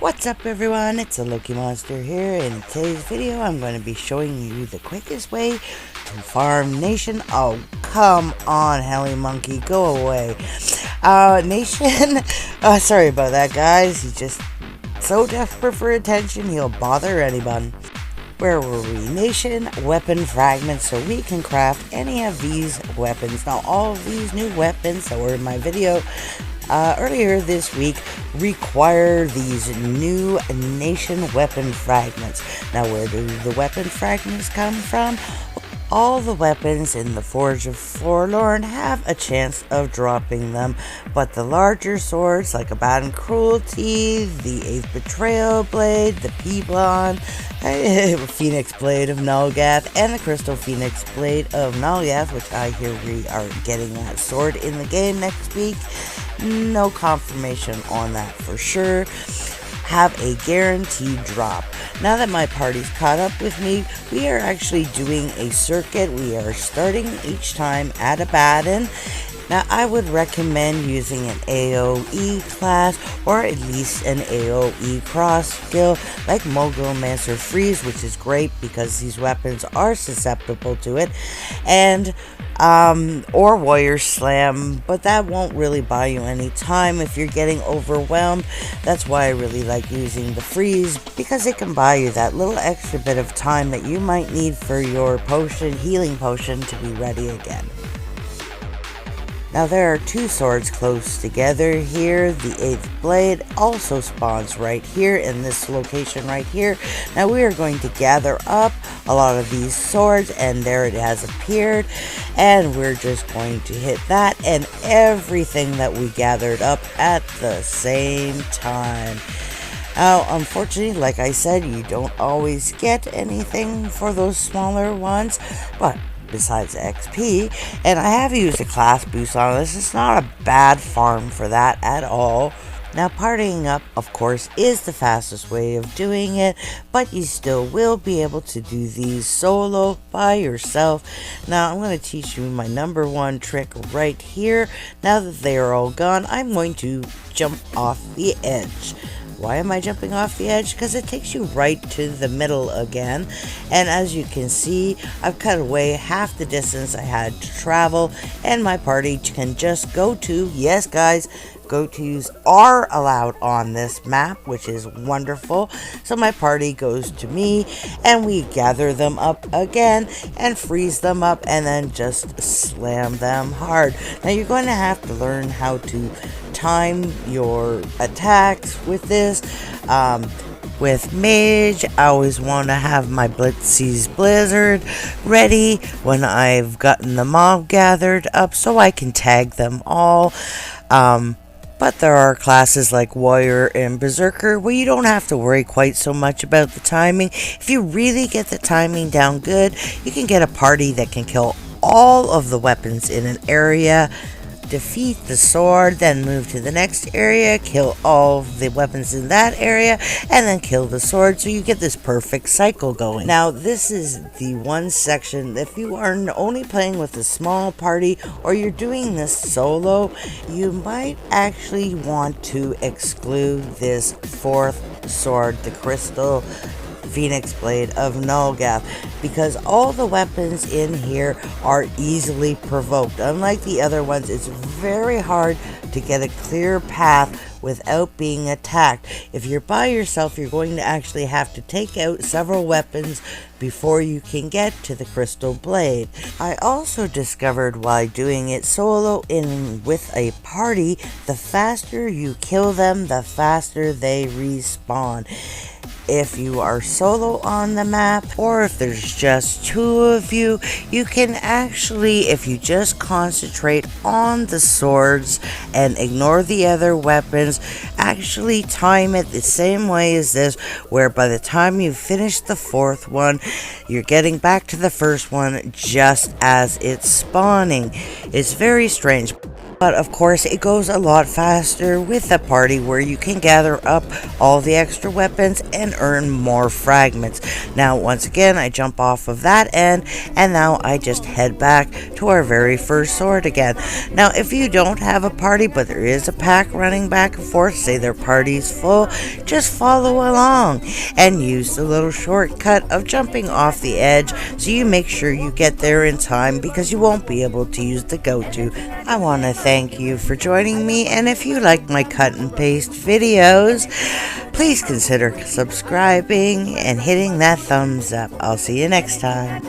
What's up everyone, it's a Loki Monster here. In today's video I'm going to be showing you the quickest way to farm Nation. Oh come on Helimonkey, go away. Nation, sorry about that guys, he's just so desperate for attention he'll bother anyone. Where were we? Nation Weapon Fragments, so we can craft any of these weapons. Now all of these new weapons that were in my video earlier this week require these new Nation Weapon Fragments. Now where do the weapon fragments come from? All the weapons in the Forge of Forlorn have a chance of dropping them, but the larger swords like Abandon Cruelty, the 8th Betrayal Blade, the P-Blonde, Phoenix Blade of Nulgath, and the Crystal Phoenix Blade of Nulgath, which I hear we are getting that sword in the game next week. No confirmation on that for sure. Have a guaranteed drop. Now that my party's caught up with me, we are actually doing a circuit. We are starting each time at Abaddon. Now I would recommend using an AoE class or at least an AoE cross skill like Mogulmancer Freeze, which is great because these weapons are susceptible to it, and or Warrior Slam, but that won't really buy you any time if you're getting overwhelmed. That's why I really like using the Freeze, because it can buy you that little extra bit of time that you might need for your healing potion to be ready again. Now there are two swords close together here. The 8th blade also spawns right here in this location right here. Now we are going to gather up a lot of these swords, and there it has appeared, and we're just going to hit that and everything that we gathered up at the same time. Now, unfortunately, like I said, you don't always get anything for those smaller ones, but besides XP, and I have used a class boost on this. It's not a bad farm for that at all. Now partying up, of course, is the fastest way of doing it, but you still will be able to do these solo by yourself. Now I'm going to teach you my number one trick right here. Now that they are all gone, I'm going to jump off the edge. Why am I jumping off the edge? Because it takes you right to the middle again. And as you can see, I've cut away half the distance I had to travel, and my party can just go to, yes guys, go-tos are allowed on this map, which is wonderful. So my party goes to me, and we gather them up again and freeze them up and then just slam them hard. Now you're going to have to learn how to time your attacks with this. With Mage, I always want to have my Blitzy's Blizzard ready when I've gotten the mob gathered up so I can tag them all. But there are classes like Warrior and Berserker where you don't have to worry quite so much about the timing. If you really get the timing down good, you can get a party that can kill all of the weapons in an area, defeat the sword, then move to the next area, kill all the weapons in that area, and then kill the sword, so you get this perfect cycle going. Now this is the one section, if you are only playing with a small party or you're doing this solo, you might actually want to exclude this 4th sword, the Crystal Phoenix Blade of Nulgath, because all the weapons in here are easily provoked. Unlike the other ones, it's very hard to get a clear path without being attacked. If you're by yourself, you're going to actually have to take out several weapons before you can get to the Crystal Blade. I also discovered while doing it solo with a party, the faster you kill them, the faster they respawn. If you are solo on the map, or if there's just two of you, you can actually, if you just concentrate on the swords and ignore the other weapons, actually time it the same way as this, where by the time you finish the 4th one, you're getting back to the 1st one just as it's spawning. It's very strange. But of course, it goes a lot faster with a party where you can gather up all the extra weapons and earn more fragments. Now, once again, I jump off of that end, and now I just head back to our very first sword again. Now, if you don't have a party, but there is a pack running back and forth, say their party's full, just follow along and use the little shortcut of jumping off the edge so you make sure you get there in time, because you won't be able to use the go-to. I want to thank you for joining me, and if you like my cut and paste videos, please consider subscribing and hitting that thumbs up. I'll see you next time.